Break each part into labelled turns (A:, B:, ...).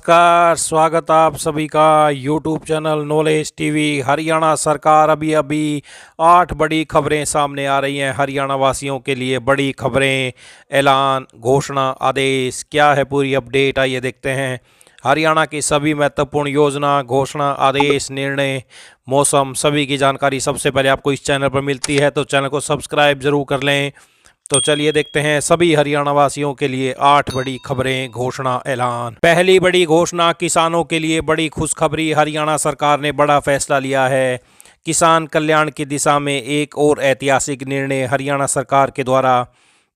A: नमस्कार, स्वागत आप सभी का YouTube channel knowledge TV. Haryana सरकार अभी 8 बड़ी खबरें सामने आ रही हैं। हरियाणा वासियों के लिए बड़ी खबरें, ऐलान, घोषणा, आदेश, क्या है पूरी अपडेट, आइए देखते हैं। हरियाणा की सभी महत्वपूर्ण योजना, घोषणा, आदेश, निर्णय, मौसम, सभी की जानकारी सबसे पहले आपको इस चैनल पर मिलती है, तो चैनल को सब्सक्राइब जरूर कर लें। तो चलिए देखते हैं सभी हरियाणा वासियों के लिए 8 बड़ी खबरें, घोषणा, ऐलान। पहली बड़ी घोषणा, किसानों के लिए बड़ी खुशखबरी। हरियाणा सरकार ने बड़ा फैसला लिया है। किसान कल्याण की दिशा में एक और ऐतिहासिक निर्णय। हरियाणा सरकार के द्वारा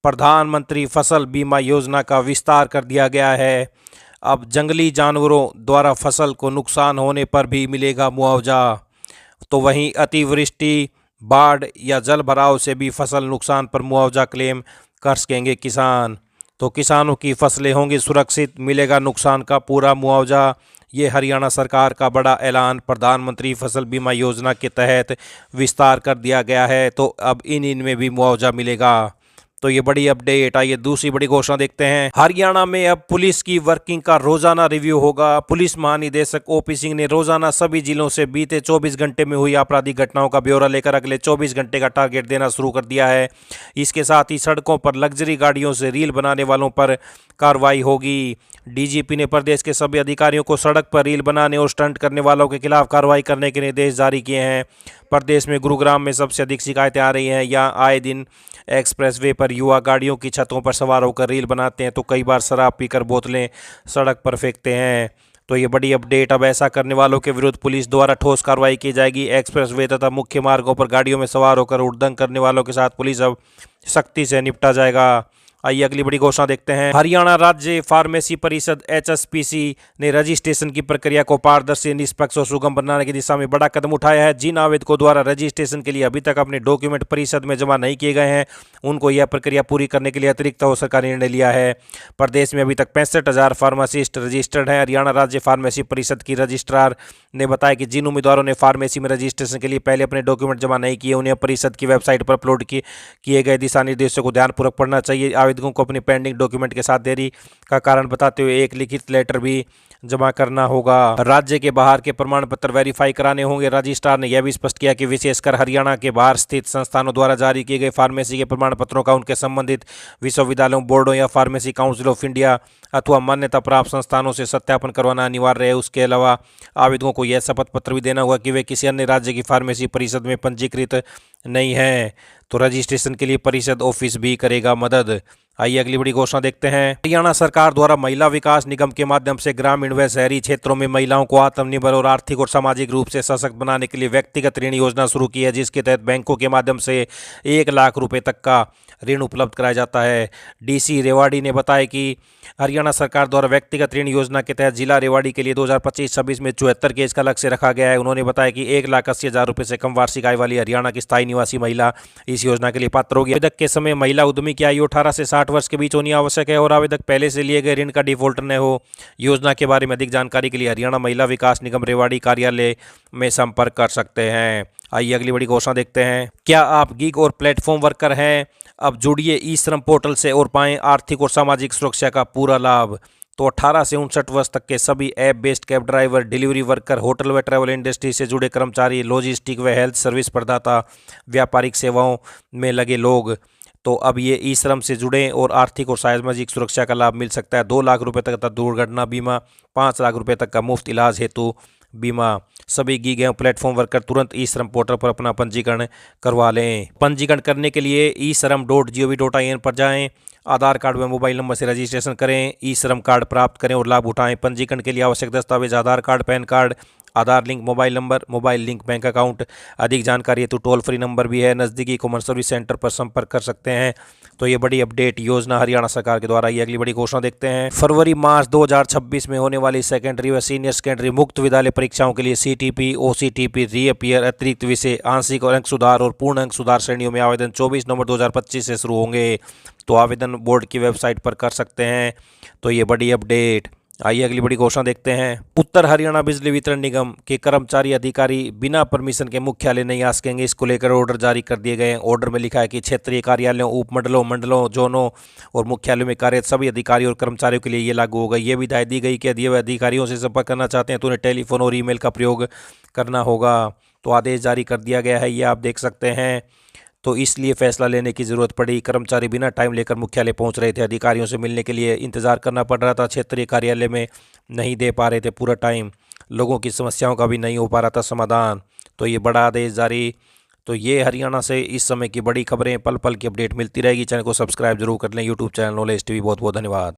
A: प्रधानमंत्री फसल बीमा योजना का विस्तार कर दिया गया है। अब जंगली जानवरों द्वारा फसल को नुकसान होने पर भी मिलेगा मुआवजा। तो वहीं अतिवृष्टि, बाढ़ या जल भराव से भी फसल नुकसान पर मुआवजा क्लेम कर सकेंगे किसान। तो किसानों की फसलें होंगी सुरक्षित, मिलेगा नुकसान का पूरा मुआवजा। ये हरियाणा सरकार का बड़ा ऐलान प्रधानमंत्री फसल बीमा योजना के तहत विस्तार कर दिया गया है। तो अब इनमें भी मुआवजा मिलेगा। तो ये बड़ी अपडेट। आइए दूसरी बड़ी घोषणा देखते हैं। हरियाणा में अब पुलिस की वर्किंग का रोजाना रिव्यू होगा। पुलिस महानिदेशक ओपी सिंह ने रोजाना सभी जिलों से बीते 24 घंटे में हुई आपराधिक घटनाओं का ब्यौरा लेकर अगले 24 घंटे का टारगेट देना शुरू कर दिया है। इसके साथ ही सड़कों पर लग्जरी गाड़ियों से रील बनाने वालों पर कार्रवाई होगी। डीजीपी ने प्रदेश के सभी अधिकारियों को सड़क पर रील बनाने और स्टंट करने वालों के खिलाफ कार्रवाई करने के निर्देश जारी किए हैं। प्रदेश में गुरुग्राम में सबसे अधिक शिकायतें आ रही हैं। यहाँ आए दिन एक्सप्रेसवे पर युवा गाड़ियों की छतों पर सवार होकर रील बनाते हैं, तो कई बार शराब पीकर बोतलें सड़क पर फेंकते हैं। तो ये बड़ी अपडेट। अब ऐसा करने वालों के विरुद्ध पुलिस द्वारा ठोस कार्रवाई की जाएगी। एक्सप्रेसवे तथा मुख्य मार्गों पर गाड़ियों में सवार होकर उड़दंग करने वालों के साथ पुलिस अब सख्ती से निपटा जाएगा। आइए अगली बड़ी घोषणा देखते हैं। हरियाणा राज्य फार्मेसी परिषद HSPC ने रजिस्ट्रेशन की प्रक्रिया को पारदर्शी, निष्पक्ष और सुगम बनाने की दिशा में बड़ा कदम उठाया है। जिन आवेदकों द्वारा रजिस्ट्रेशन के लिए अभी तक अपने डॉक्यूमेंट परिषद में जमा नहीं किए गए हैं, उनको यह प्रक्रिया पूरी करने के लिए अतिरिक्त अवसर का निर्णय लिया है। प्रदेश में अभी तक 65,000 फार्मासिस्ट रजिस्टर्ड हैं। हरियाणा राज्य फार्मेसी परिषद की रजिस्ट्रार ने बताया कि जिन उम्मीदवारों ने फार्मेसी में रजिस्ट्रेशन के लिए पहले अपने डॉक्यूमेंट जमा नहीं किए, उन्हें परिषद की वेबसाइट पर अपलोड किए गए दिशा निर्देशों को ध्यानपूर्वक पढ़ना चाहिए। आवेदकों को अपनी पेंडिंग डॉक्यूमेंट के साथ देरी का कारण बताते हुए एक लिखित लेटर भी जमा करना होगा। राज्य के बाहर के प्रमाण पत्र वेरीफाई कराने होंगे। रजिस्ट्रार ने यह भी स्पष्ट किया कि विशेषकर हरियाणा के बाहर स्थित संस्थानों द्वारा जारी किए गए फार्मेसी के प्रमाण पत्रों का उनके संबंधित विश्वविद्यालयों, बोर्डों या फार्मेसी काउंसिल ऑफ इंडिया अथवा मान्यता प्राप्त संस्थानों से सत्यापन करवाना अनिवार्य है। उसके अलावा आवेदकों को यह शपथ पत्र भी देना होगा कि वे किसी अन्य राज्य की फार्मेसी परिषद में पंजीकृत नहीं है। तो रजिस्ट्रेशन के लिए परिषद ऑफिस भी करेगा मदद। आइए अगली बड़ी घोषणा देखते हैं। हरियाणा सरकार द्वारा महिला विकास निगम के माध्यम से ग्रामीण व शहरी क्षेत्रों में महिलाओं को आत्मनिर्भर और आर्थिक और सामाजिक रूप से सशक्त बनाने के लिए व्यक्तिगत ऋण योजना शुरू की है, जिसके तहत बैंकों के माध्यम से 1 लाख रुपए तक का ऋण उपलब्ध कराया जाता है। डीसी रेवाड़ी ने बताया कि हरियाणा सरकार द्वारा व्यक्तिगत ऋण योजना के तहत जिला रेवाड़ी के लिए 2025-26 में 74 केस का लक्ष्य रखा गया है। उन्होंने बताया कि 1,80,000 रुपये से कम वार्षिक आय वाली हरियाणा की स्थायी निवासी महिला इस योजना के लिए पात्र होगी। आवेदक के समय महिला उद्यमी की आयु 18 से 60 वर्ष के बीच होनी आवश्यक है और आवेदक पहले से लिए गए ऋण का डिफॉल्टर न हो। योजना के बारे में अधिक जानकारी के लिए हरियाणा महिला विकास निगम रेवाड़ी कार्यालय में संपर्क कर सकते हैं। आइए अगली बड़ी घोषणा देखते हैं। क्या आप गिग और प्लेटफॉर्म वर्कर हैं? अब जुड़िए ई श्रम पोर्टल से और पाएं आर्थिक और सामाजिक सुरक्षा का पूरा लाभ। तो 18 से 59 वर्ष तक के सभी app based cab driver, delivery worker, hotel व ट्रैवल इंडस्ट्री से जुड़े कर्मचारी, लॉजिस्टिक व हेल्थ सर्विस प्रदाता, व्यापारिक सेवाओं में लगे लोग, तो अब ये ई श्रम से जुड़े और आर्थिक और सामाजिक सुरक्षा का लाभ मिल सकता है। 2 लाख रुपए तक का दुर्घटना बीमा, 5 लाख रुपए तक का मुफ्त इलाज हेतु बीमा। सभी गीग एवं प्लेटफॉर्म वर्कर तुरंत ई श्रम पोर्टल पर अपना पंजीकरण करवा लें। पंजीकरण करने के लिए eShram.gov.in पर जाएं, आधार कार्ड व मोबाइल नंबर से रजिस्ट्रेशन करें, ई श्रम कार्ड प्राप्त करें और लाभ उठाएं। पंजीकरण के लिए आवश्यक दस्तावेज Aadhaar card, PAN card, Aadhaar link mobile number, mobile link bank account. अधिक जानकारी हेतु टोल फ्री नंबर भी है, नज़दीकी कॉमन सर्विस सेंटर पर संपर्क कर सकते हैं। तो ये बड़ी अपडेट योजना हरियाणा सरकार के द्वारा। ये अगली बड़ी घोषणा देखते हैं। फरवरी मार्च 2026 में होने वाली सेकेंडरी व सीनियर सेकेंडरी मुक्त विद्यालय परीक्षाओं के लिए CTP, OCTP, रीअपियर, अतिरिक्त विषय, आंशिक और अंक सुधार और पूर्ण अंक सुधार श्रेणियों में आवेदन 24 नवंबर 2025 से शुरू होंगे। तो आवेदन बोर्ड की वेबसाइट पर कर सकते हैं। तो ये बड़ी अपडेट। आइए अगली बड़ी घोषणा देखते हैं। उत्तर हरियाणा बिजली वितरण निगम के कर्मचारी अधिकारी बिना परमिशन के मुख्यालय नहीं आ सकेंगे। इसको लेकर ऑर्डर जारी कर दिए गए हैं। ऑर्डर में लिखा है कि क्षेत्रीय कार्यालयों, उपमंडलों, मंडलों, जोनों और मुख्यालयों में कार्यरत सभी अधिकारियों और कर्मचारियों के लिए ये लागू होगा। ये भी हिदायत दी गई कि यदि वे अधिकारियों से संपर्क करना चाहते हैं तो उन्हें टेलीफोन और ईमेल का प्रयोग करना होगा। तो आदेश जारी कर दिया गया है, ये आप देख सकते हैं। तो इसलिए फैसला लेने की ज़रूरत पड़ी। कर्मचारी बिना टाइम लेकर मुख्यालय पहुंच रहे थे। अधिकारियों से मिलने के लिए इंतज़ार करना पड़ रहा था। क्षेत्रीय कार्यालय में नहीं दे पा रहे थे पूरा टाइम। लोगों की समस्याओं का भी नहीं हो पा रहा था समाधान। तो ये बड़ा आदेश जारी। तो ये हरियाणा से इस समय की बड़ी खबरें, पल पल की अपडेट मिलती रहेगी। चैनल को सब्सक्राइब जरूर कर लें। YouTube channel knowledge TV. बहुत बहुत धन्यवाद।